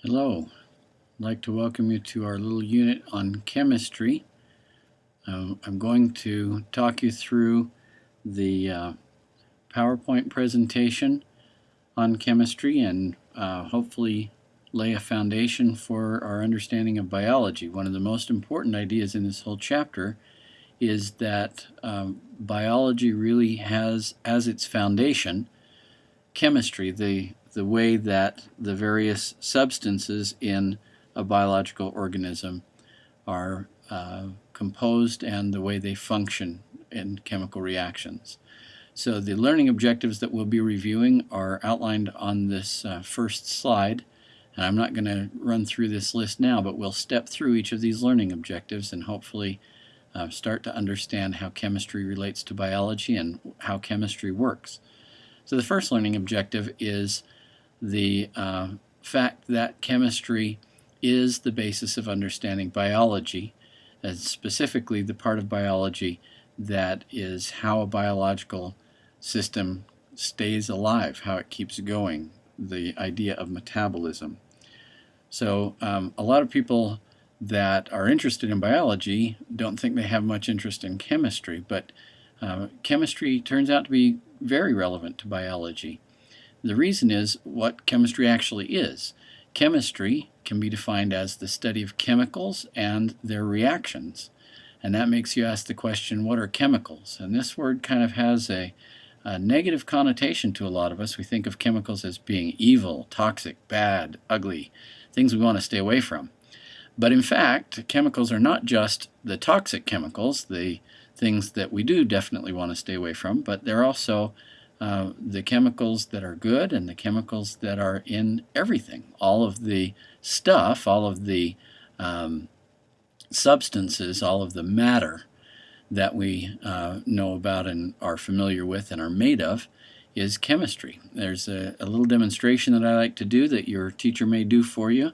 Hello, I'd like to welcome you to our little unit on chemistry. I'm going to talk you through the PowerPoint presentation on chemistry and hopefully lay a foundation for our understanding of biology. One of the most important ideas in this whole chapter is that biology really has as its foundation chemistry, the way that the various substances in a biological organism are composed and the way they function in chemical reactions. So the learning objectives that we'll be reviewing are outlined on this first slide. And I'm not going to run through this list now, but we'll step through each of these learning objectives and hopefully start to understand how chemistry relates to biology and how chemistry works. So the first learning objective is the fact that chemistry is the basis of understanding biology, and specifically the part of biology that is how a biological system stays alive, how it keeps going, the idea of metabolism. So a lot of people that are interested in biology don't think they have much interest in chemistry, but chemistry turns out to be very relevant to biology. The reason is what chemistry actually is. Chemistry can be defined as the study of chemicals and their reactions. And that makes you ask the question, what are chemicals? And this word kind of has a negative connotation to a lot of us. We think of chemicals as being evil, toxic, bad, ugly, things we want to stay away from. But in fact, chemicals are not just the toxic chemicals, the things that we do definitely want to stay away from, but they're also the chemicals that are good and the chemicals that are in everything. All of the stuff, all of the substances, all of the matter that we know about and are familiar with and are made of is chemistry. There's a little demonstration that I like to do that your teacher may do for you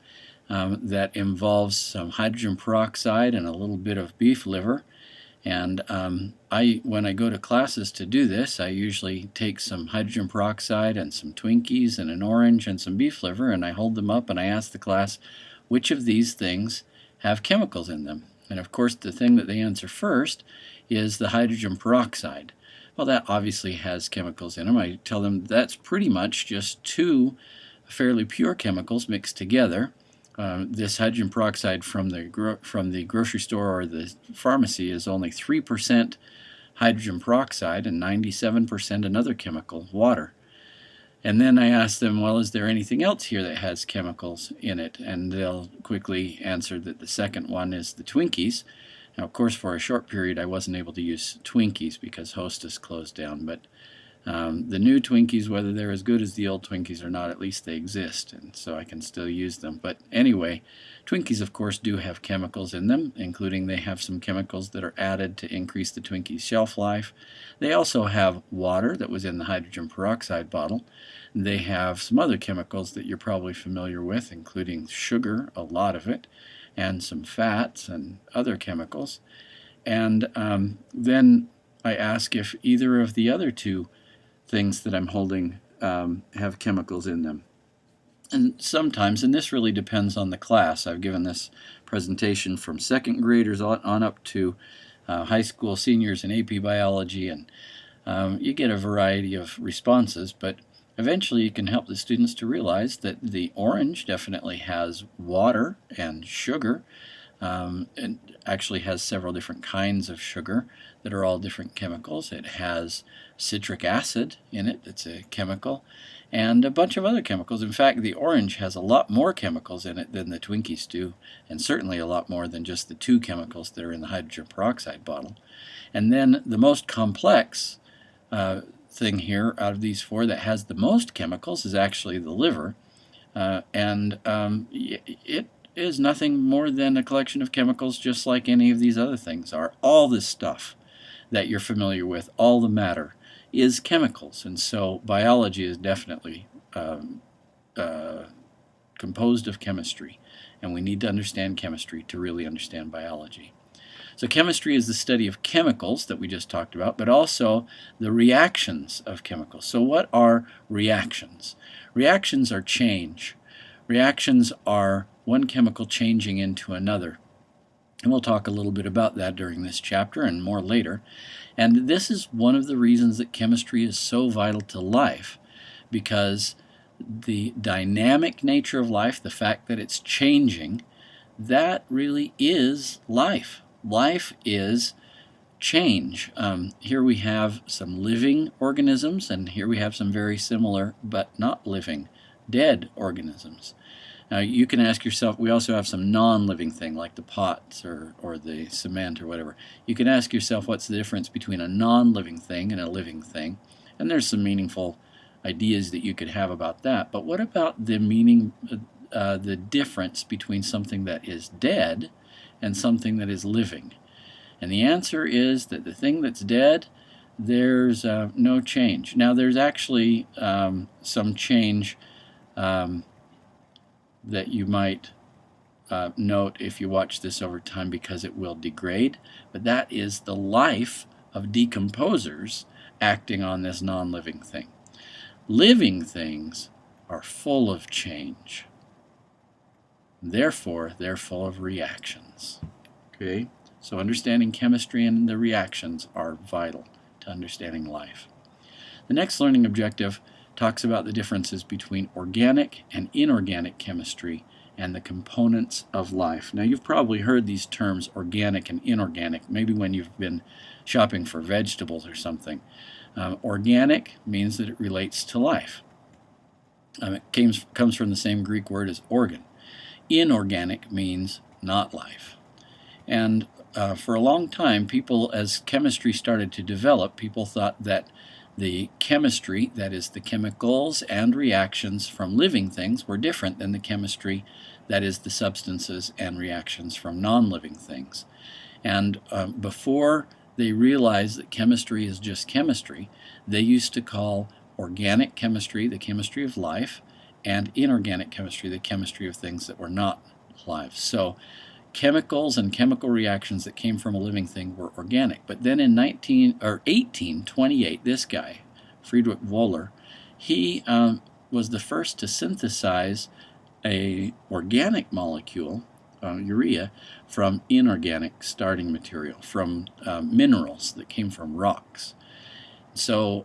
that involves some hydrogen peroxide and a little bit of beef liver. And when I go to classes to do this, I usually take some hydrogen peroxide and some Twinkies and an orange and some beef liver, and I hold them up and I ask the class which of these things have chemicals in them. And of course the thing that they answer first is the hydrogen peroxide. Well, that obviously has chemicals in them. I tell them that's pretty much just two fairly pure chemicals mixed together. This hydrogen peroxide from the grocery store or the pharmacy is only 3% hydrogen peroxide and 97% another chemical, water. And then I ask them, well, is there anything else here that has chemicals in it? And they'll quickly answer that the second one is the Twinkies. Now, of course, for a short period I wasn't able to use Twinkies because Hostess closed down, but the new Twinkies, whether they're as good as the old Twinkies or not, at least they exist, and so I can still use them. But anyway, Twinkies, of course, do have chemicals in them, including they have some chemicals that are added to increase the Twinkies' shelf life. They also have water that was in the hydrogen peroxide bottle. They have some other chemicals that you're probably familiar with, including sugar, a lot of it, and some fats and other chemicals. And then I ask if either of the other two things that I'm holding have chemicals in them. And sometimes, and this really depends on the class, I've given this presentation from second graders on up to high school seniors in AP biology, and you get a variety of responses, but eventually you can help the students to realize that the orange definitely has water and sugar. It actually has several different kinds of sugar that are all different chemicals. It has citric acid in it, it's a chemical, and a bunch of other chemicals. In fact, the orange has a lot more chemicals in it than the Twinkies do, and certainly a lot more than just the two chemicals that are in the hydrogen peroxide bottle. And then the most complex thing here out of these four that has the most chemicals is actually the liver, and it is nothing more than a collection of chemicals just like any of these other things are. All this stuff that you're familiar with, all the matter, is chemicals, and so biology is definitely composed of chemistry, and we need to understand chemistry to really understand biology. So chemistry is the study of chemicals that we just talked about, but also the reactions of chemicals. So what are reactions? Reactions are change. Reactions are one chemical changing into another. And we'll talk a little bit about that during this chapter and more later. And this is one of the reasons that chemistry is so vital to life, because the dynamic nature of life, the fact that it's changing, that really is life. Life is change. Here we have some living organisms, and here we have some very similar but not living, dead organisms. Now you can ask yourself, we also have some non-living thing like the pots or the cement or whatever. You can ask yourself, what's the difference between a non-living thing and a living thing? And there's some meaningful ideas that you could have about that. But what about the the difference between something that is dead and something that is living? And the answer is that the thing that's dead, there's no change. Now there's actually some change that you might note if you watch this over time, because it will degrade, but that is the life of decomposers acting on this non-living thing. Living things are full of change. Therefore, they're full of reactions. Okay? So understanding chemistry and the reactions are vital to understanding life. The next learning objective talks about the differences between organic and inorganic chemistry and the components of life. Now you've probably heard these terms organic and inorganic, maybe when you've been shopping for vegetables or something. Organic means that it relates to life. It comes from the same Greek word as organ. Inorganic means not life. And for a long time, people, as chemistry started to develop, people thought that the chemistry, that is the chemicals and reactions from living things, were different than the chemistry, that is the substances and reactions from non-living things. And before they realized that chemistry is just chemistry, they used to call organic chemistry the chemistry of life, and inorganic chemistry the chemistry of things that were not live. So chemicals and chemical reactions that came from a living thing were organic. But then in 1828, this guy, Friedrich Wöhler, he was the first to synthesize an organic molecule, urea, from inorganic starting material, from minerals that came from rocks. So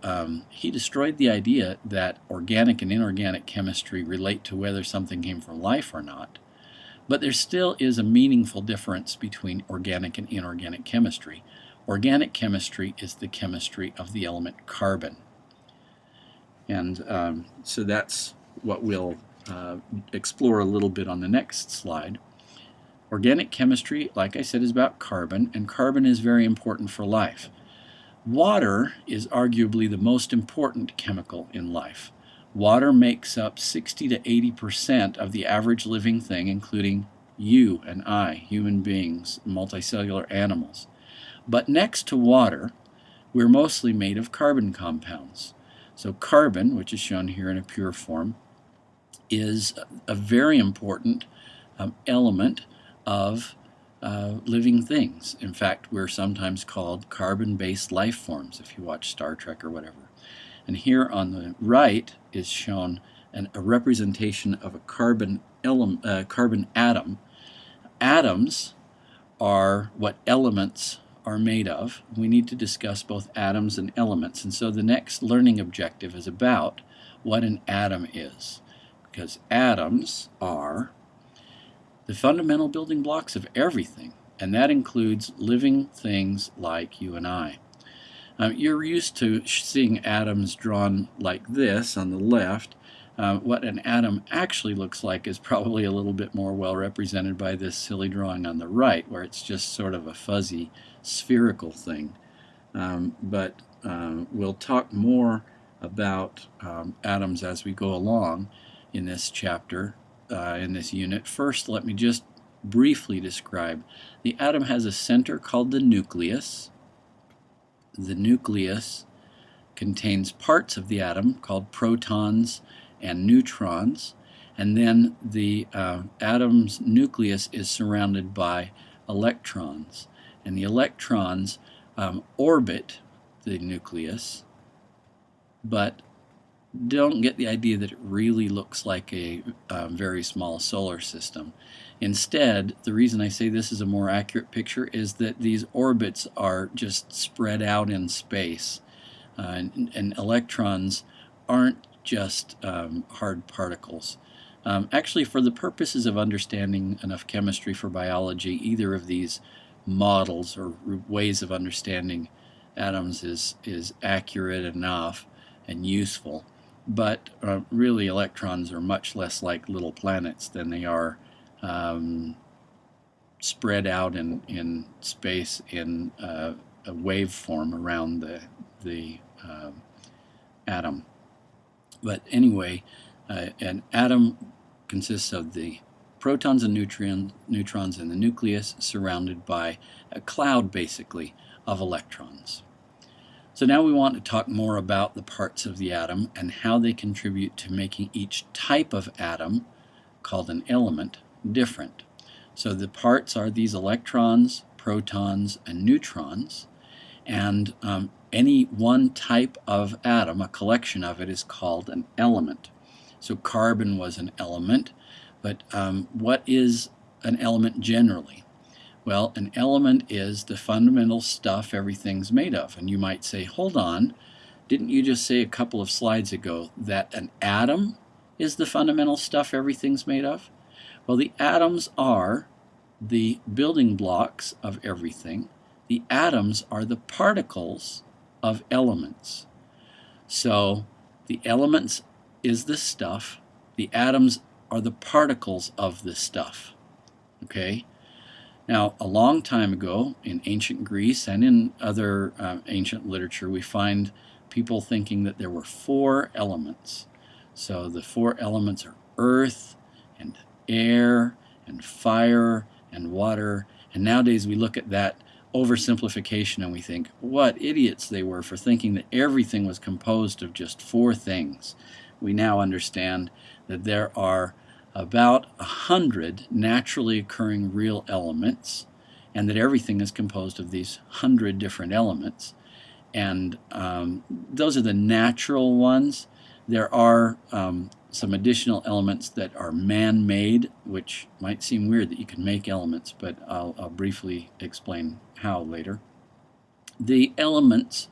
he destroyed the idea that organic and inorganic chemistry relate to whether something came from life or not. But there still is a meaningful difference between organic and inorganic chemistry. Organic chemistry is the chemistry of the element carbon. And so that's what we'll explore a little bit on the next slide. Organic chemistry, like I said, is about carbon, and carbon is very important for life. Water is arguably the most important chemical in life. Water makes up 60 to 80% of the average living thing, including you and I, human beings, multicellular animals. But next to water, we're mostly made of carbon compounds. So carbon, which is shown here in a pure form, is a very important element of living things. In fact, we're sometimes called carbon-based life forms if you watch Star Trek or whatever. And here on the right is shown a representation of a carbon atom. Atoms are what elements are made of. We need to discuss both atoms and elements. And so the next learning objective is about what an atom is, because atoms are the fundamental building blocks of everything, and that includes living things like you and I. You're used to seeing atoms drawn like this on the left. What an atom actually looks like is probably a little bit more well represented by this silly drawing on the right, where it's just sort of a fuzzy spherical thing. But we'll talk more about atoms as we go along in this chapter, in this unit. First, let me just briefly describe. The atom has a center called the nucleus. The nucleus contains parts of the atom called protons and neutrons, and then the atom's nucleus is surrounded by electrons, and the electrons orbit the nucleus, but don't get the idea that it really looks like a very small solar system. Instead, the reason I say this is a more accurate picture is that these orbits are just spread out in space, and electrons aren't just hard particles. Actually, for the purposes of understanding enough chemistry for biology, either of these models or ways of understanding atoms is accurate enough and useful. But really, electrons are much less like little planets than they are spread out in space in a waveform around the atom. But anyway, an atom consists of the protons and neutrons in the nucleus, surrounded by a cloud, basically, of electrons. So now we want to talk more about the parts of the atom and how they contribute to making each type of atom, called an element, different. So the parts are these electrons, protons, and neutrons, and any one type of atom, a collection of it, is called an element. So carbon was an element, but what is an element generally? Well, an element is the fundamental stuff everything's made of. And you might say, hold on, didn't you just say a couple of slides ago that an atom is the fundamental stuff everything's made of? Well, the atoms are the building blocks of everything. The atoms are the particles of elements. So the elements is the stuff. The atoms are the particles of the stuff. Okay? Now, a long time ago in ancient Greece and in other ancient literature, we find people thinking that there were 4 elements. So the 4 elements are earth and air and fire and water. And nowadays we look at that oversimplification and we think, what idiots they were for thinking that everything was composed of just 4 things. We now understand that there are about 100 naturally occurring real elements, and that everything is composed of these 100 different elements. And those are the natural ones. There are some additional elements that are man-made, which might seem weird that you can make elements, but I'll briefly explain how later. The elements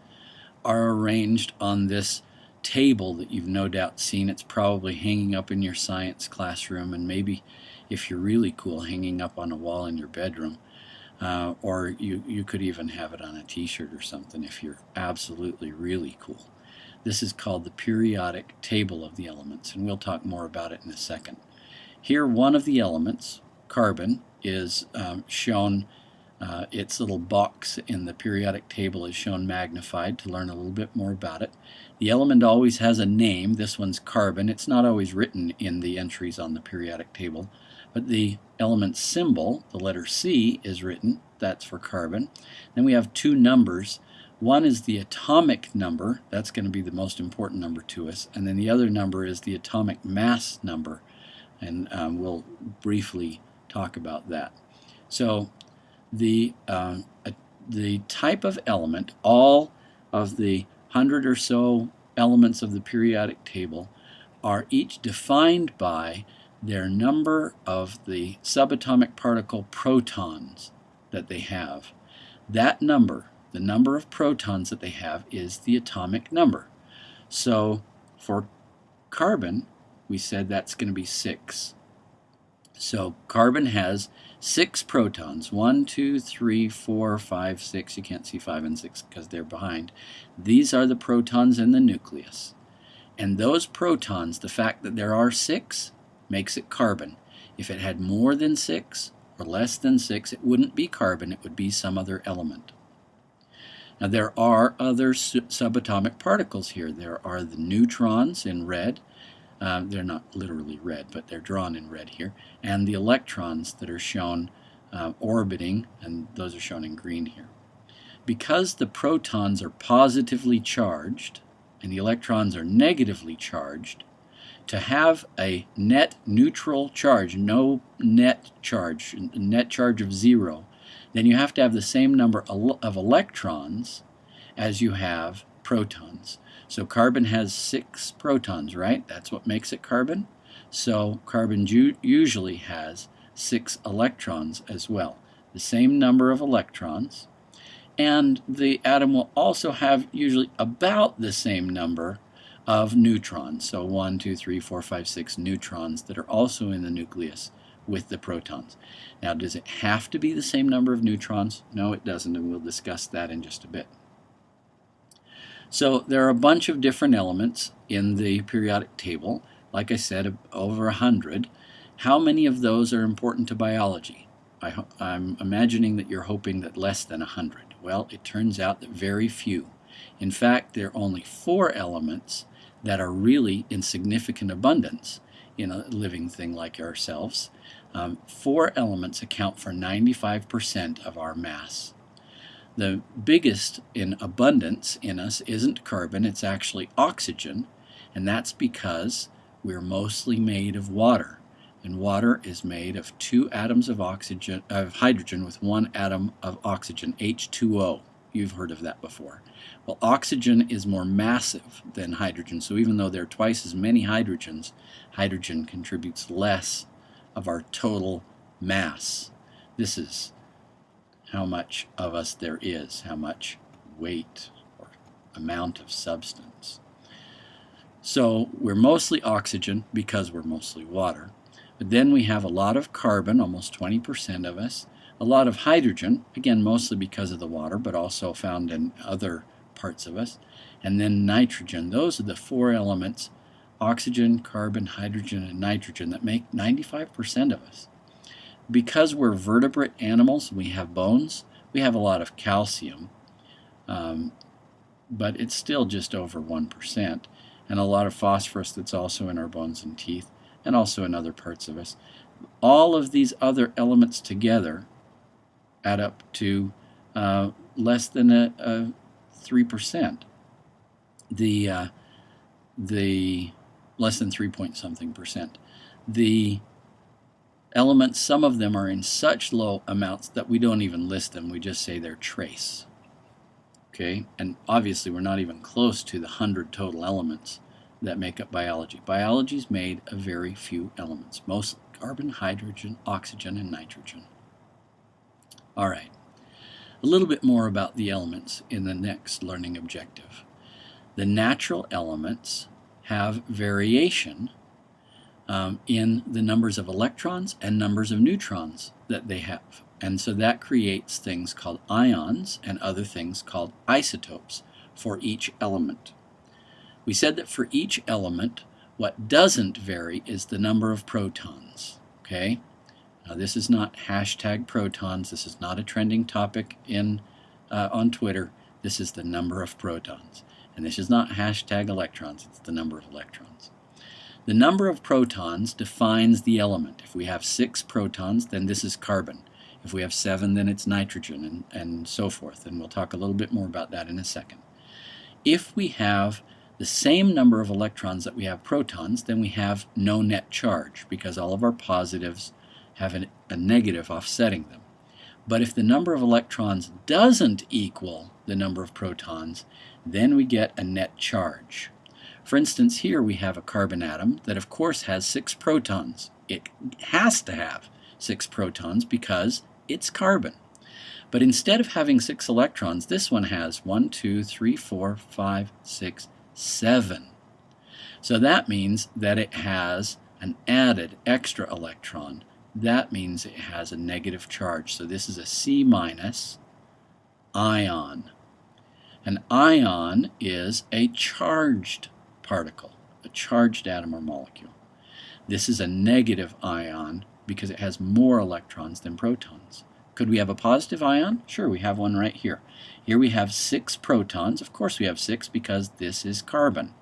are arranged on this table that you've no doubt seen. It's probably hanging up in your science classroom, and maybe, if you're really cool, hanging up on a wall in your bedroom. Or you could even have it on a t-shirt or something if you're absolutely really cool. This is called the periodic table of the elements, and we'll talk more about it in a second. Here, one of the elements, carbon, is shown, its little box in the periodic table is shown magnified to learn a little bit more about it. The element always has a name. This one's carbon. It's not always written in the entries on the periodic table, but the element symbol, the letter C, is written. That's for carbon. Then we have 2 numbers. One is the atomic number. That's going to be the most important number to us. And then the other number is the atomic mass number. And we'll briefly talk about that. So the type of element, all of the 100 or so elements of the periodic table, are each defined by their number of the subatomic particle protons that they have. That number, the number of protons that they have, is the atomic number. So for carbon, we said that's going to be 6. So carbon has 6 protons. 1, 2, 3, 4, 5, 6. You can't see 5 and 6 because they're behind. These are the protons in the nucleus. And those protons, the fact that there are 6, makes it carbon. If it had more than 6 or less than 6, it wouldn't be carbon. It would be some other element. Now there are other subatomic particles here. There are the neutrons in red. They're not literally red, but they're drawn in red here. And the electrons that are shown orbiting, and those are shown in green here. Because the protons are positively charged and the electrons are negatively charged, to have a net neutral charge, no net charge, a net charge of 0, then you have to have the same number of electrons as you have protons. So carbon has 6 protons, right? That's what makes it carbon. So carbon usually has 6 electrons as well, the same number of electrons. And the atom will also have usually about the same number of neutrons. So 1, 2, 3, 4, 5, 6 neutrons that are also in the nucleus with the protons. Now, does it have to be the same number of neutrons? No, it doesn't, and we'll discuss that in just a bit. So there are a bunch of different elements in the periodic table. Like I said, over 100. How many of those are important to biology? I'm imagining that you're hoping that less than 100. Well, it turns out that very few. In fact, there are only 4 elements that are really in significant abundance in a living thing like ourselves. 4 elements account for 95% of our mass. The biggest in abundance in us isn't carbon, it's actually oxygen, and that's because we're mostly made of water. And water is made of 2 atoms of hydrogen with 1 atom of oxygen, H2O. You've heard of that before. Well, oxygen is more massive than hydrogen, so even though there are twice as many hydrogens, hydrogen contributes less of our total mass. This is how much of us there is, how much weight or amount of substance. So we're mostly oxygen because we're mostly water. But then we have a lot of carbon, almost 20% of us, a lot of hydrogen, again mostly because of the water, but also found in other parts of us, and then nitrogen. Those are the 4 elements, oxygen, carbon, hydrogen, and nitrogen, that make 95% of us. Because we're vertebrate animals, we have bones, we have a lot of calcium, but it's still just over 1%, and a lot of phosphorus that's also in our bones and teeth, and also in other parts of us. All of these other elements together add up to less than a 3%. The less than 3 point something percent. The elements, some of them are in such low amounts that we don't even list them. We just say they're trace. Okay, and obviously we're not even close to the 100 total elements that make up biology. Biology is made of very few elements, most carbon, hydrogen, oxygen, and nitrogen. All right, a little bit more about the elements in the next learning objective. The natural elements have variation in the numbers of electrons and numbers of neutrons that they have. And so that creates things called ions and other things called isotopes for each element. We said that for each element, what doesn't vary is the number of protons. Okay? Now this is not hashtag protons. This is not a trending topic on Twitter. This is the number of protons. And this is not hashtag electrons. It's the number of electrons. The number of protons defines the element. If we have 6 protons, then this is carbon. If we have 7, then it's nitrogen, and so forth. And we'll talk a little bit more about that in a second. If we have the same number of electrons that we have protons, then we have no net charge, because all of our positives have a negative offsetting them. But if the number of electrons doesn't equal the number of protons, then we get a net charge. For instance, here we have a carbon atom that of course has 6 protons. It has to have 6 protons because it's carbon. But instead of having 6 electrons, this one has 1, 2, 3, 4, 5, 6, 7. So that means that it has an added extra electron. That means it has a negative charge. So this is a C- ion. An ion is a charged particle, a charged atom or molecule. This is a negative ion because it has more electrons than protons. Could we have a positive ion? Sure, we have one right here. Here we have 6 protons. Of course we have 6 because this is carbon.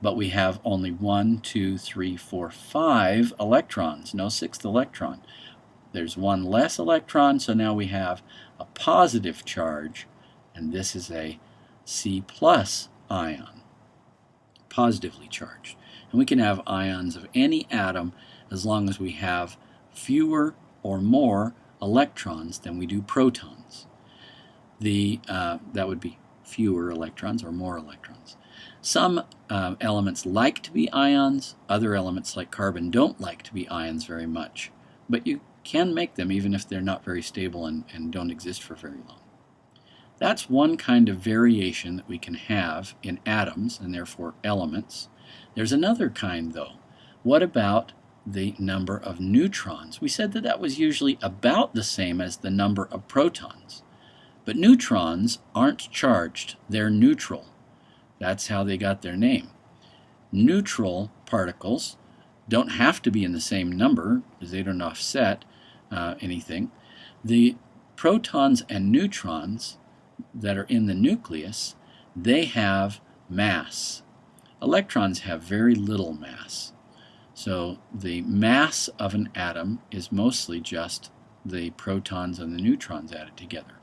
But we have only 1, 2, 3, 4, 5 electrons, no 6th electron. There's one less electron, so now we have a positive charge, and this is a C+ ion, positively charged. And we can have ions of any atom as long as we have fewer or more electrons than we do protons. That would be fewer electrons or more electrons. Some elements like to be ions. Other elements like carbon don't like to be ions very much. But you can make them even if they're not very stable and don't exist for very long. That's one kind of variation that we can have in atoms and therefore elements. There's another kind though. What about the number of neutrons? We said that that was usually about the same as the number of protons. But neutrons aren't charged, they're neutral. That's how they got their name. Neutral particles don't have to be in the same number because they don't offset anything. The protons and neutrons that are in the nucleus, they have mass. Electrons have very little mass. So the mass of an atom is mostly just the protons and the neutrons added together.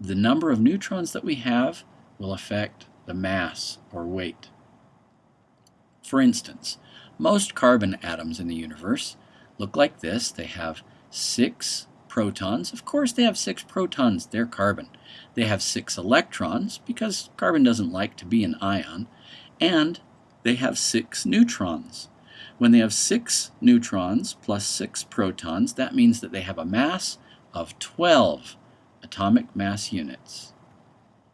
The number of neutrons that we have will affect the mass or weight. For instance, most carbon atoms in the universe look like this. They have 6 protons. Of course they have 6 protons, they're carbon. They have 6 electrons because carbon doesn't like to be an ion, and they have 6 neutrons. When they have 6 neutrons plus 6 protons, that means that they have a mass of 12 atomic mass units.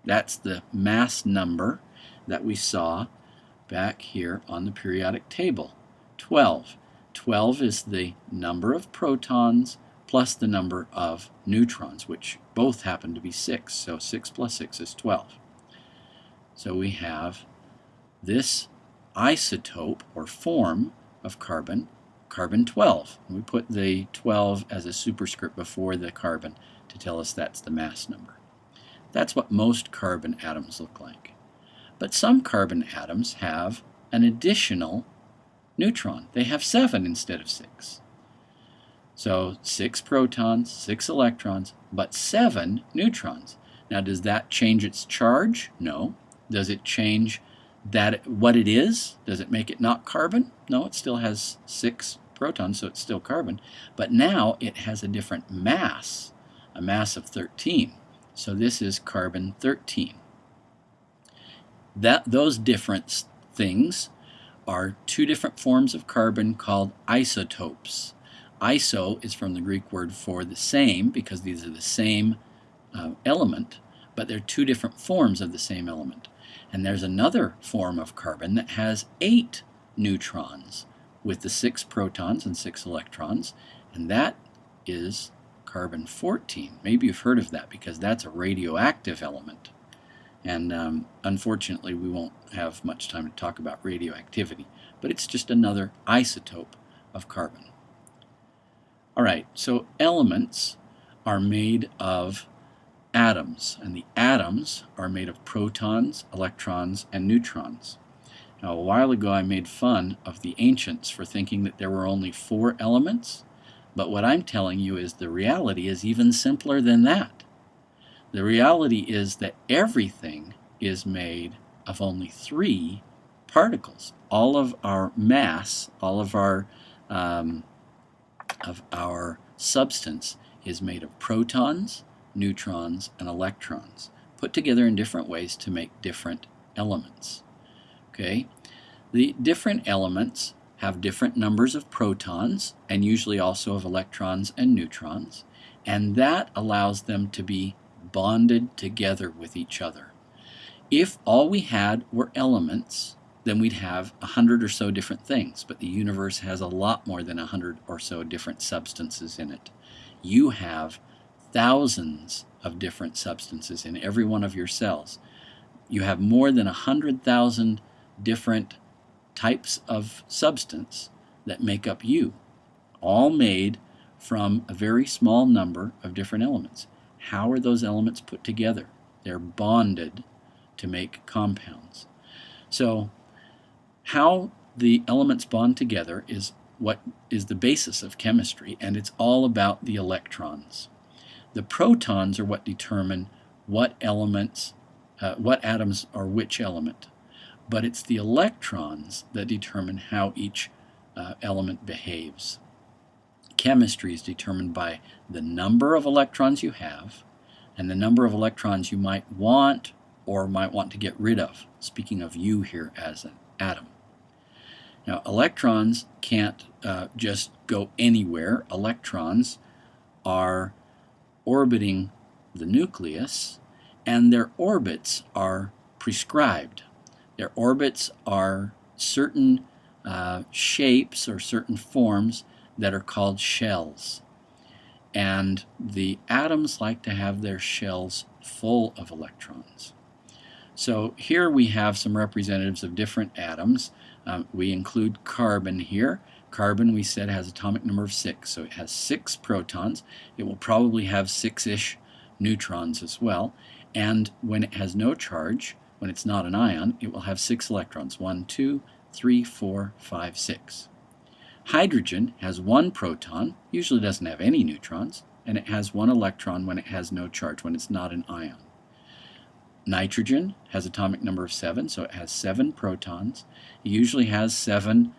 That's the mass number that we saw back here on the periodic table. 12. 12 is the number of protons plus the number of neutrons, which both happen to be 6. So 6 plus 6 is 12. So we have this isotope or form of carbon, carbon 12. We put the 12 as a superscript before the carbon to tell us that's the mass number. That's what most carbon atoms look like. But some carbon atoms have an additional neutron. They have 7 instead of 6. So 6 protons, 6 electrons, but 7 neutrons. Now does that change its charge? No. Does it change what it is? Does it make it not carbon? No, it still has 6 protons, so it's still carbon. But now it has a different mass, a mass of 13. So this is carbon 13. Those different things are 2 different forms of carbon called isotopes. Iso is from the Greek word for the same, because these are the same element, but they're 2 different forms of the same element. And there's another form of carbon that has 8 neutrons with the 6 protons and 6 electrons, and that is carbon 14. Maybe you've heard of that because that's a radioactive element. And unfortunately, we won't have much time to talk about radioactivity, but it's just another isotope of carbon. All right, so elements are made of atoms, and the atoms are made of protons, electrons, and neutrons. Now, a while ago I made fun of the ancients for thinking that there were only 4 elements, but what I'm telling you is the reality is even simpler than that. The reality is that everything is made of only 3 particles. All of our mass, all of our substance is made of protons, neutrons, and electrons, put together in different ways to make different elements. Okay? The different elements have different numbers of protons and usually also of electrons and neutrons, and that allows them to be bonded together with each other. If all we had were elements, then we'd have 100 or so different things, but the universe has a lot more than 100 or so different substances in it. You have thousands of different substances in every one of your cells. You have more than 100,000 different types of substance that make up you, all made from a very small number of different elements. How are those elements put together? They're bonded to make compounds. So how the elements bond together is what is the basis of chemistry, and it's all about the electrons. The protons are what determine what atoms are which element, but it's the electrons that determine how each element behaves. Chemistry is determined by the number of electrons you have and the number of electrons you might want or might want to get rid of, speaking of you here as an atom. Now, electrons can't just go anywhere. Electrons are orbiting the nucleus, and their orbits are prescribed. Their orbits are certain shapes or certain forms that are called shells. And the atoms like to have their shells full of electrons. So here we have some representatives of different atoms. We include carbon here. Carbon, we said, has atomic number of 6, so it has 6 protons. It will probably have 6-ish neutrons as well. And when it has no charge, when it's not an ion, it will have 6 electrons. 1, 2, 3, 4, 5, 6. Hydrogen has 1 proton, usually doesn't have any neutrons, and it has 1 electron when it has no charge, when it's not an ion. Nitrogen has atomic number of 7, so it has 7 protons. It usually has 7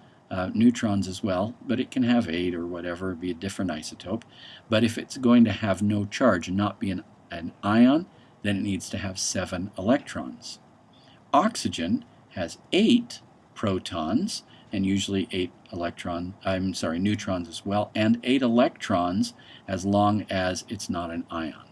neutrons as well, but it can have 8 or whatever, be a different isotope. But if it's going to have no charge and not be an ion, then it needs to have 7 electrons. Oxygen has 8 protons, and usually 8 neutrons as well, and 8 electrons as long as it's not an ion.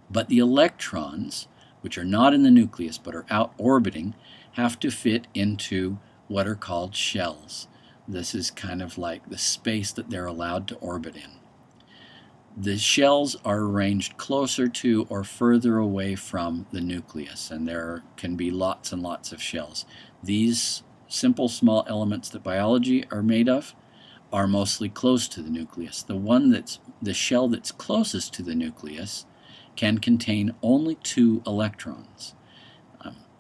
But the electrons, which are not in the nucleus but are out orbiting, have to fit into what are called shells. This is kind of like the space that they're allowed to orbit in. The shells are arranged closer to or further away from the nucleus, and there can be lots and lots of shells. These simple small elements that biology are made of are mostly close to the nucleus. The shell that's closest to the nucleus can contain only 2 electrons.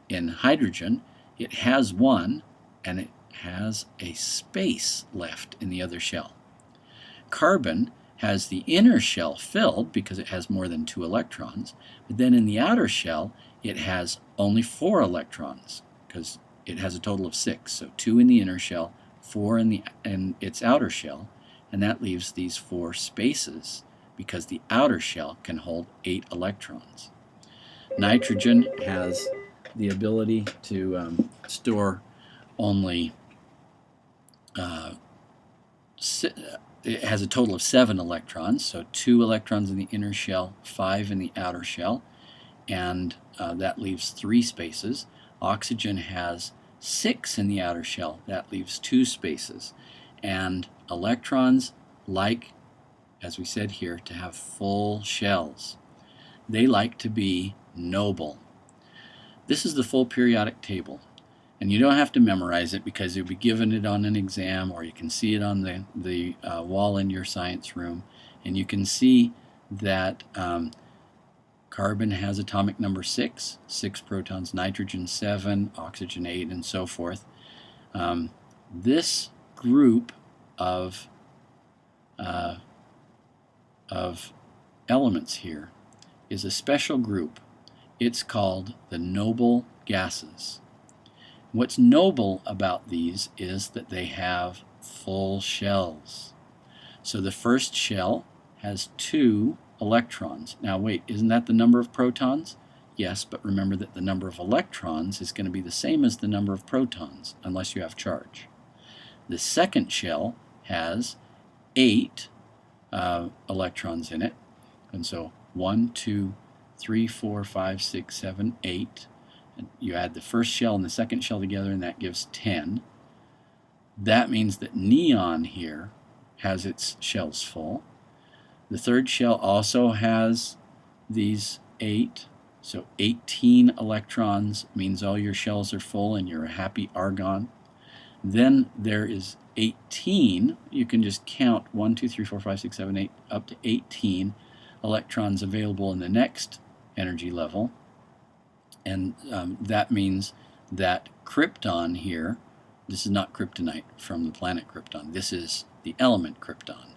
In hydrogen, it has 1, and it has a space left in the other shell. Carbon has the inner shell filled because it has more than 2 electrons, but then in the outer shell it has only 4 electrons because it has a total of 6. So 2 in the inner shell, 4 in its outer shell, and that leaves these 4 spaces because the outer shell can hold 8 electrons. Nitrogen has the ability to store only it has a total of 7 electrons, so 2 electrons in the inner shell, 5 in the outer shell, and that leaves 3 spaces. Oxygen has 6 in the outer shell, that leaves 2 spaces. And electrons like, as we said here, to have full shells. They like to be noble. This is the full periodic table. And you don't have to memorize it because you'll be given it on an exam, or you can see it on the wall in your science room. And you can see that carbon has atomic number 6, 6 protons, nitrogen 7, oxygen 8, and so forth. This group of elements here is a special group. It's called the noble gases. What's noble about these is that they have full shells. So the first shell has 2 electrons. Now wait, isn't that the number of protons? Yes, but remember that the number of electrons is going to be the same as the number of protons, unless you have charge. The second shell has 8 electrons in it, and so 1, 2, 3, 4, 5, 6, 7, 8. And you add the first shell and the second shell together, and that gives 10. That means that neon here has its shells full. The third shell also has these 8, so 18 electrons means all your shells are full and you're a happy argon. Then there is 18, you can just count 1, 2, 3, 4, 5, 6, 7, 8, up to 18 electrons available in the next energy level. And that means that krypton here, this is not kryptonite from the planet Krypton, this is the element krypton.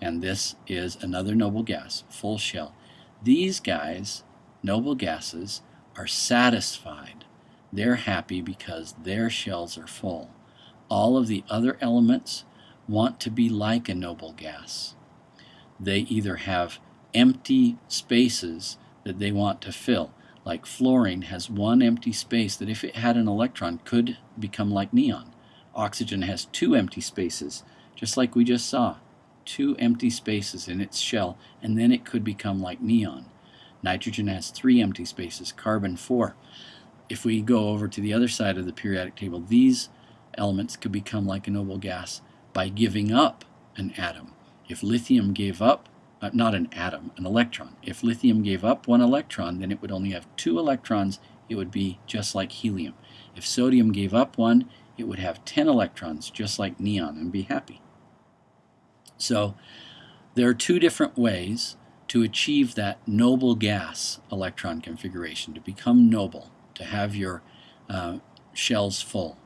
And this is another noble gas, full shell. These guys, noble gases, are satisfied. They're happy because their shells are full. All of the other elements want to be like a noble gas. They either have empty spaces that they want to fill. Like fluorine has one empty space that if it had an electron could become like neon. Oxygen has two empty spaces, just like we just saw. Two empty spaces in its shell, and then it could become like neon. Nitrogen has three empty spaces, carbon four. If we go over to the other side of the periodic table, these elements could become like a noble gas by giving up an atom. If lithium gave up, not an atom, an electron. If lithium gave up one electron, then it would only have two electrons. It would be just like helium. If sodium gave up one, it would have 10 electrons, just like neon, and be happy. So there are two different ways to achieve that noble gas electron configuration, to become noble, to have your shells full.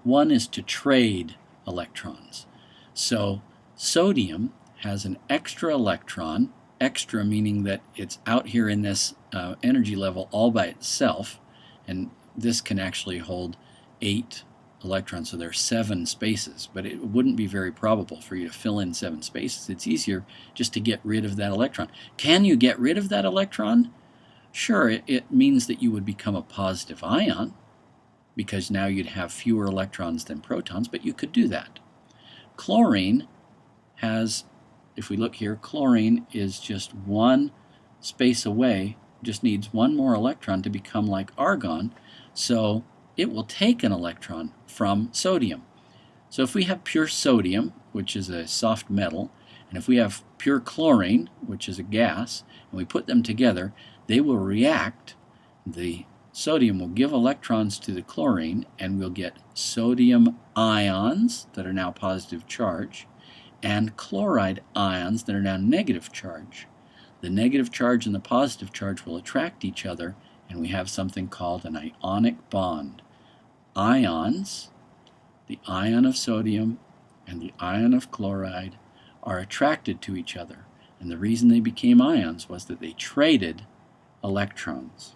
One is to trade electrons. So sodium has an extra electron, extra meaning that it's out here in this energy level all by itself, and this can actually hold 8 electrons, so there are 7 spaces, but it wouldn't be very probable for you to fill in 7 spaces. It's easier just to get rid of that electron. Can you get rid of that electron? Sure, it means that you would become a positive ion, because now you'd have fewer electrons than protons, but you could do that. Chlorine has, if we look here, chlorine is just one space away, just needs one more electron to become like argon, so it will take an electron from sodium. So if we have pure sodium, which is a soft metal, and if we have pure chlorine, which is a gas, and we put them together, they will react. The sodium will give electrons to the chlorine, and we'll get sodium ions that are now positive charge, and chloride ions that are now negative charge. The negative charge and the positive charge will attract each other, and we have something called an ionic bond. Ions, the ion of sodium and the ion of chloride, are attracted to each other, and the reason they became ions was that they traded electrons.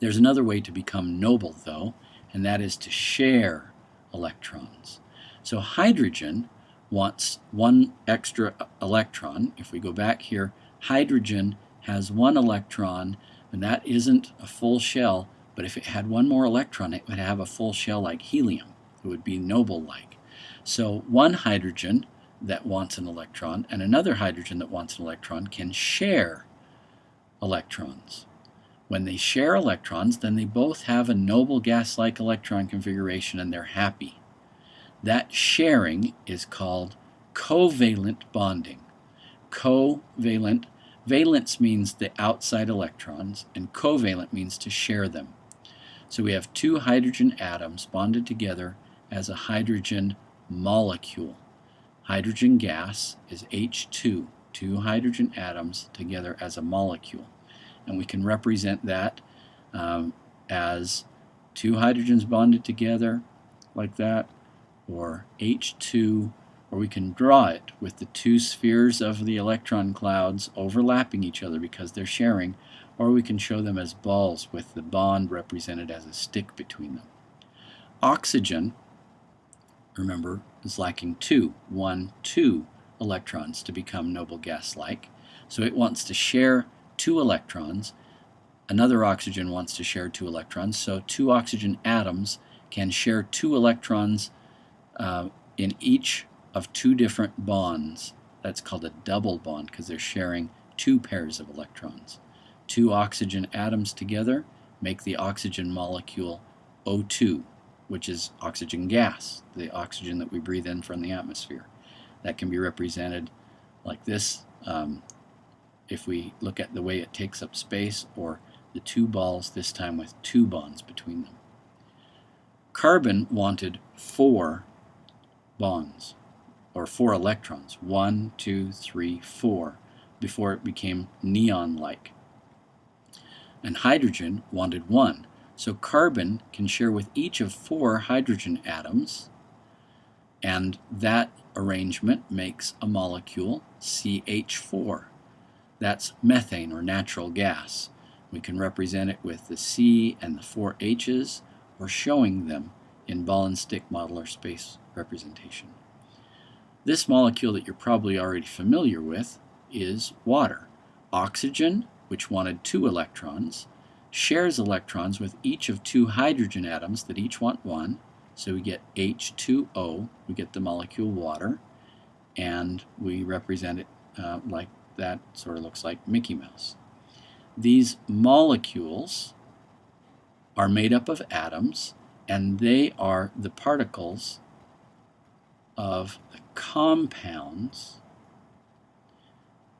There's another way to become noble, though, and that is to share electrons. So hydrogen wants one extra electron. If we go back here, hydrogen has one electron, and that isn't a full shell, but if it had one more electron, it would have a full shell like helium. It would be noble-like. So one hydrogen that wants an electron and another hydrogen that wants an electron can share electrons. When they share electrons, then they both have a noble gas-like electron configuration, and they're happy. That sharing is called covalent bonding. Covalent. Valence means the outside electrons, and covalent means to share them. So we have two hydrogen atoms bonded together as a hydrogen molecule. Hydrogen gas is H2, two hydrogen atoms together as a molecule. And we can represent that as two hydrogens bonded together like that, or H2, or we can draw it with the two spheres of the electron clouds overlapping each other because they're sharing, or we can show them as balls with the bond represented as a stick between them. Oxygen, remember, is lacking two electrons to become noble gas-like. So it wants to share 2 electrons. Another oxygen wants to share 2 electrons. So 2 oxygen atoms can share 2 electrons in each of 2 different bonds. That's called a double bond because they're sharing 2 pairs of electrons. 2 oxygen atoms together make the oxygen molecule O2, which is oxygen gas, the oxygen that we breathe in from the atmosphere. That can be represented like this if we look at the way it takes up space, or the 2 balls, this time with 2 bonds between them. Carbon wanted 4 bonds, or 4 electrons, 1, 2, 3, 4, before it became neon-like. And hydrogen wanted 1. So carbon can share with each of 4 hydrogen atoms, and that arrangement makes a molecule CH4. That's methane, or natural gas. We can represent it with the C and the 4 H's, or showing them in ball and stick model or space representation. This molecule that you're probably already familiar with is water. Oxygen, which wanted 2 electrons, shares electrons with each of two hydrogen atoms that each want one. So we get H2O, we get the molecule water, and we represent it like that. Sort of looks like Mickey Mouse. These molecules are made up of atoms, and they are the particles of the compounds.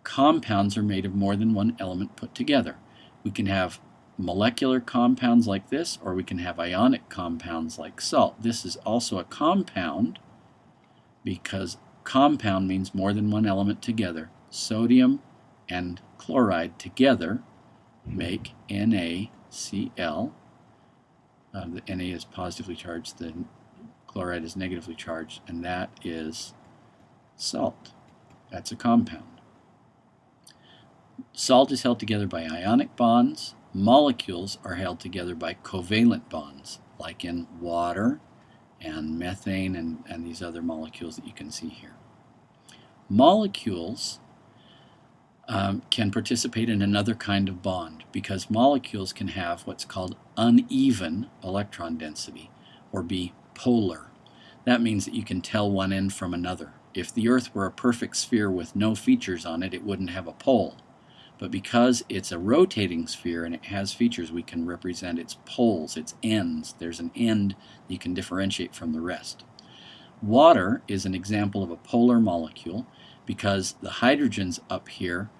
Compounds are made of more than one element put together. We can have molecular compounds like this, or we can have ionic compounds like salt. This is also a compound because compound means more than one element together. Sodium and chloride together make NaCl. The Na is positively charged, the chloride is negatively charged, and that is salt. That's a compound. Salt is held together by ionic bonds. Molecules are held together by covalent bonds, like in water and methane and these other molecules that you can see here. Molecules can participate in another kind of bond because molecules can have what's called uneven electron density, or be polar. That means that you can tell one end from another. If the Earth were a perfect sphere with no features on it, it wouldn't have a pole. But because it's a rotating sphere and it has features, we can represent its poles, its ends. There's an end that you can differentiate from the rest. Water is an example of a polar molecule because the hydrogens up here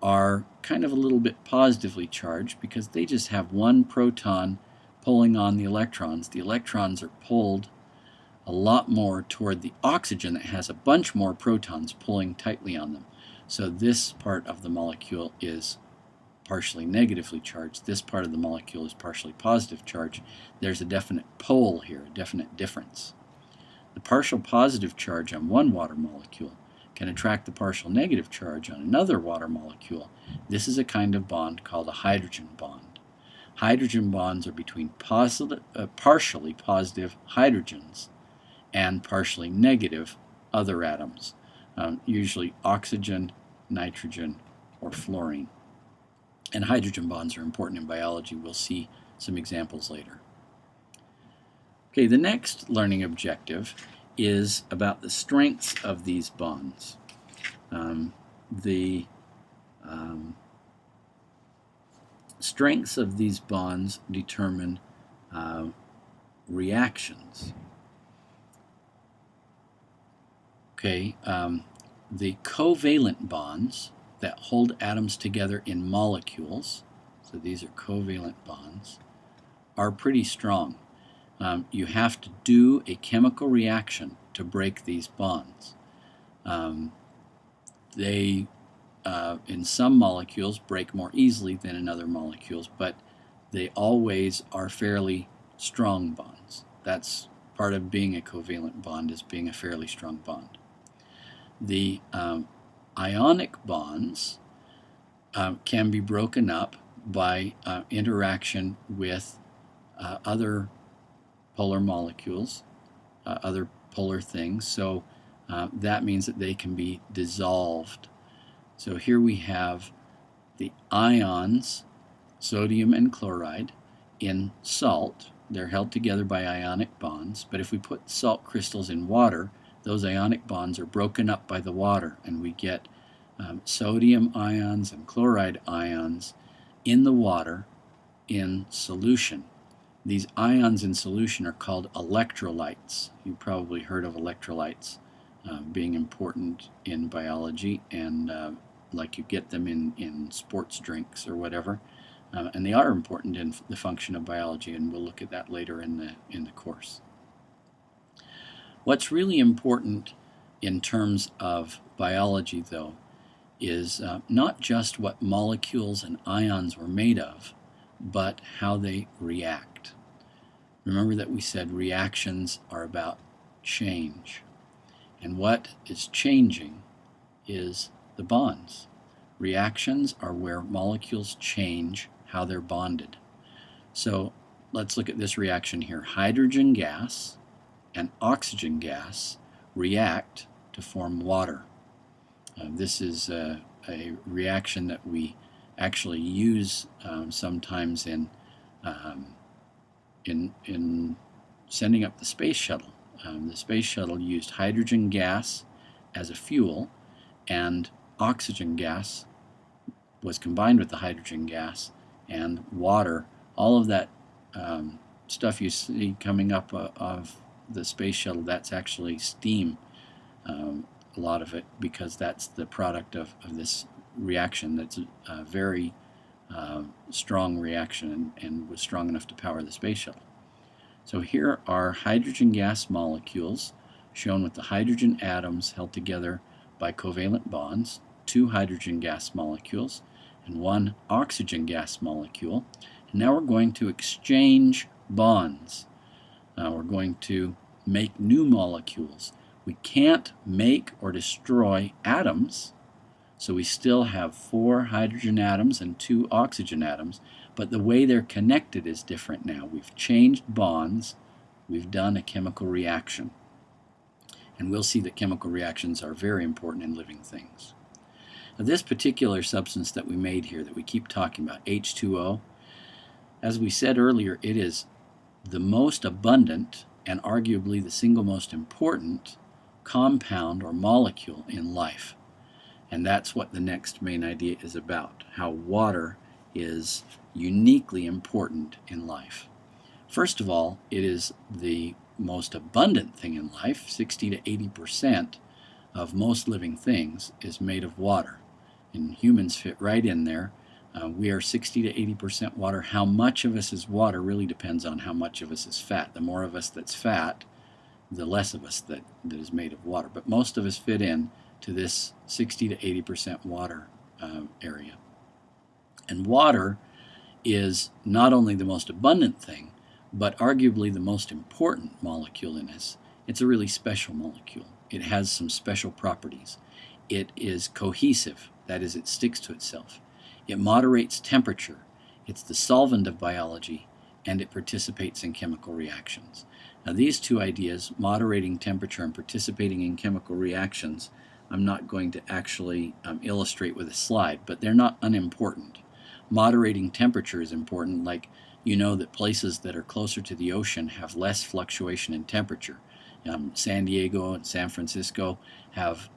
are kind of a little bit positively charged because they just have one proton pulling on the electrons. The electrons are pulled a lot more toward the oxygen that has a bunch more protons pulling tightly on them. So this part of the molecule is partially negatively charged. This part of the molecule is partially positive charged. There's a definite pole here, a definite difference. The partial positive charge on one water molecule can attract the partial negative charge on another water molecule. This is a kind of bond called a hydrogen bond. Hydrogen bonds are between partially positive hydrogens and partially negative other atoms, usually oxygen, nitrogen, or fluorine. And hydrogen bonds are important in biology. We'll see some examples later. Okay, the next learning objective is about the strengths of these bonds. The strengths of these bonds determine reactions. Okay, the covalent bonds that hold atoms together in molecules, so these are covalent bonds, are pretty strong. You have to do a chemical reaction to break these bonds. They, in some molecules, break more easily than in other molecules, but they always are fairly strong bonds. That's part of being a covalent bond, is being a fairly strong bond. The ionic bonds can be broken up by interaction with other polar molecules, other polar things. So that means that they can be dissolved. So here we have the ions, sodium and chloride, in salt. They're held together by ionic bonds, but if we put salt crystals in water, those ionic bonds are broken up by the water, and we get sodium ions and chloride ions in the water in solution. These ions in solution are called electrolytes. You've probably heard of electrolytes being important in biology, and like you get them in sports drinks or whatever. And they are important in the function of biology, and we'll look at that later in the course. What's really important in terms of biology, though, is not just what molecules and ions were made of, but how they react. Remember that we said reactions are about change. And what is changing is the bonds. Reactions are where molecules change how they're bonded. So let's look at this reaction here. Hydrogen gas and oxygen gas react to form water. This is a reaction that we actually use sometimes in um, in sending up the space shuttle. The space shuttle used hydrogen gas as a fuel, and oxygen gas was combined with the hydrogen gas, and water. All of that stuff you see coming up of the space shuttle, that's actually steam, a lot of it, because that's the product of this reaction that's a very strong reaction and was strong enough to power the space shuttle. So here are hydrogen gas molecules shown with the hydrogen atoms held together by covalent bonds, 2 hydrogen gas molecules, and 1 oxygen gas molecule. And now we're going to exchange bonds. We're going to make new molecules. We can't make or destroy atoms, so we still have 4 hydrogen atoms and 2 oxygen atoms, but the way they're connected is different now. We've changed bonds. We've done a chemical reaction. And we'll see that chemical reactions are very important in living things. Now, this particular substance that we made here that we keep talking about, H2O, as we said earlier, it is the most abundant and arguably the single most important compound or molecule in life. And that's what the next main idea is about, how water is uniquely important in life. First of all, it is the most abundant thing in life. 60 to 80% of most living things is made of water, and humans fit right in there. We are 60 to 80% water. How much of us is water really depends on how much of us is fat. The more of us that's fat, the less of us that is made of water. But most of us fit in to this 60 to 80% water area. And water is not only the most abundant thing, but arguably the most important molecule in us. It's a really special molecule. It has some special properties. It is cohesive, that is, it sticks to itself. It moderates temperature. It's the solvent of biology, and it participates in chemical reactions. Now, these two ideas, moderating temperature and participating in chemical reactions, I'm not going to actually illustrate with a slide, but they're not unimportant. Moderating temperature is important, like you know that places that are closer to the ocean have less fluctuation in temperature. San Diego and San Francisco have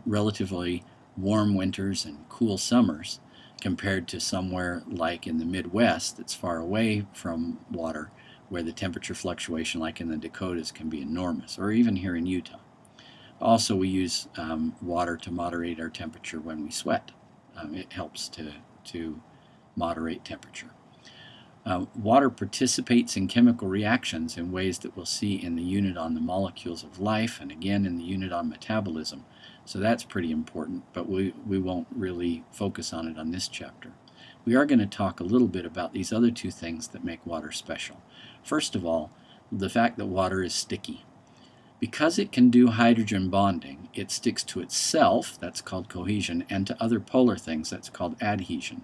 relatively warm winters and cool summers compared to somewhere like in the Midwest that's far away from water, where the temperature fluctuation, like in the Dakotas, can be enormous, or even here in Utah. Also, we use water to moderate our temperature when we sweat. It helps to moderate temperature. Water participates in chemical reactions in ways that we'll see in the unit on the molecules of life, and again in the unit on metabolism. So that's pretty important, but we won't really focus on it on this chapter. We are going to talk a little bit about these other two things that make water special. First of all, the fact that water is sticky. Because it can do hydrogen bonding, it sticks to itself, that's called cohesion, and to other polar things, that's called adhesion.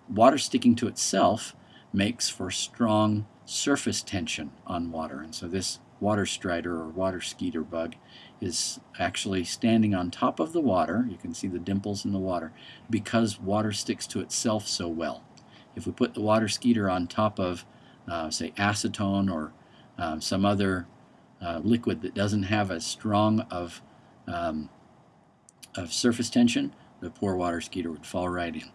Water sticking to itself makes for strong surface tension on water, and so this water strider or water skeeter bug is actually standing on top of the water. You can see the dimples in the water because water sticks to itself so well. If we put the water skeeter on top of, say, acetone or some other liquid that doesn't have as strong of surface tension, the poor water skeeter would fall right in.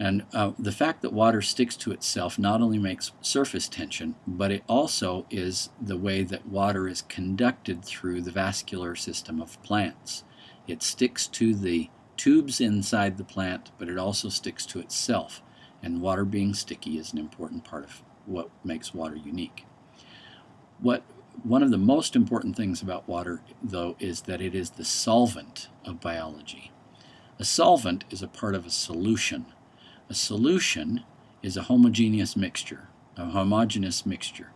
And the fact that water sticks to itself not only makes surface tension, but it also is the way that water is conducted through the vascular system of plants. It sticks to the tubes inside the plant, but it also sticks to itself. And water being sticky is an important part of what makes water unique. One of the most important things about water, though, is that it is the solvent of biology. A solvent is a part of a solution. A solution is a homogeneous mixture, a homogeneous mixture.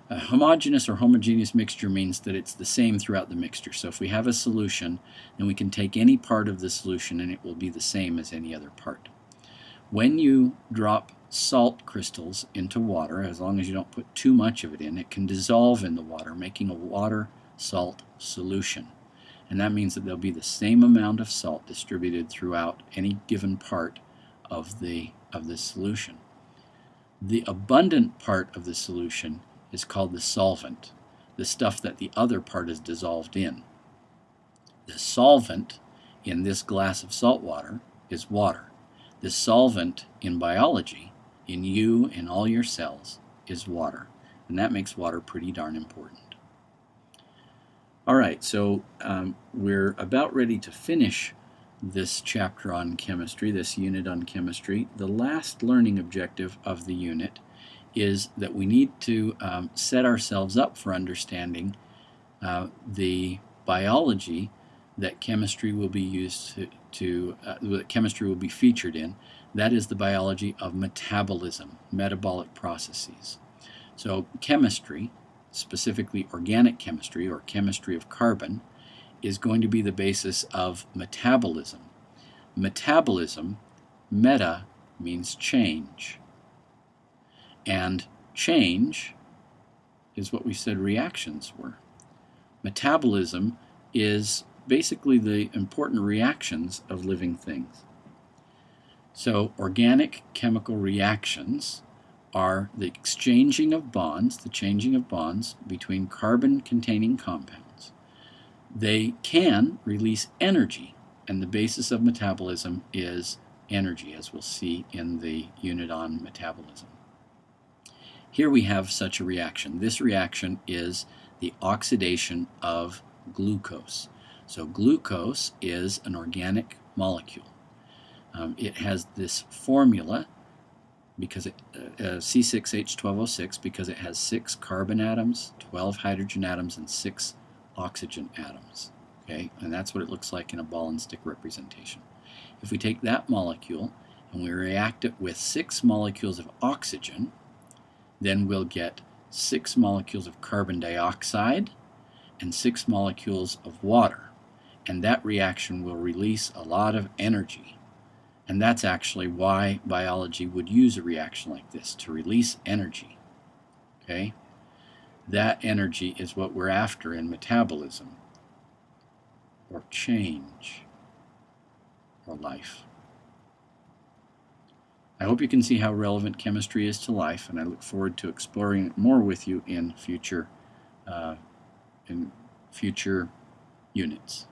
A homogeneous or homogeneous mixture means that it's the same throughout the mixture. So if we have a solution, then we can take any part of the solution and it will be the same as any other part. When you drop salt crystals into water, as long as you don't put too much of it in, it can dissolve in the water, making a water-salt solution. And that means that there'll be the same amount of salt distributed throughout any given part of the solution. The abundant part of the solution is called the solvent, the stuff that the other part is dissolved in. The solvent in this glass of salt water is water. The solvent in biology, in you, in all your cells, is water. And that makes water pretty darn important. All right, so we're about ready to finish this chapter on chemistry, this unit on chemistry. The last learning objective of the unit is that we need to set ourselves up for understanding the biology that chemistry will be used that chemistry will be featured in. That is the biology of metabolism, metabolic processes. So chemistry, specifically organic chemistry or chemistry of carbon, is going to be the basis of metabolism. Metabolism, meta, means change. And change is what we said reactions were. Metabolism is basically the important reactions of living things. So organic chemical reactions are the exchanging of bonds, the changing of bonds between carbon-containing compounds. They can release energy, and the basis of metabolism is energy, as we'll see in the unit on metabolism. Here we have such a reaction. This reaction is the oxidation of glucose. So glucose is an organic molecule. It has this formula because C6H12O6 because it has 6 carbon atoms, 12 hydrogen atoms, and 6 oxygen atoms. Okay, and that's what it looks like in a ball and stick representation. If we take that molecule and we react it with 6 molecules of oxygen, then we'll get 6 molecules of carbon dioxide and 6 molecules of water. And that reaction will release a lot of energy. And that's actually why biology would use a reaction like this, to release energy. Okay? That energy is what we're after in metabolism, or change, or life. I hope you can see how relevant chemistry is to life, and I look forward to exploring it more with you in future units.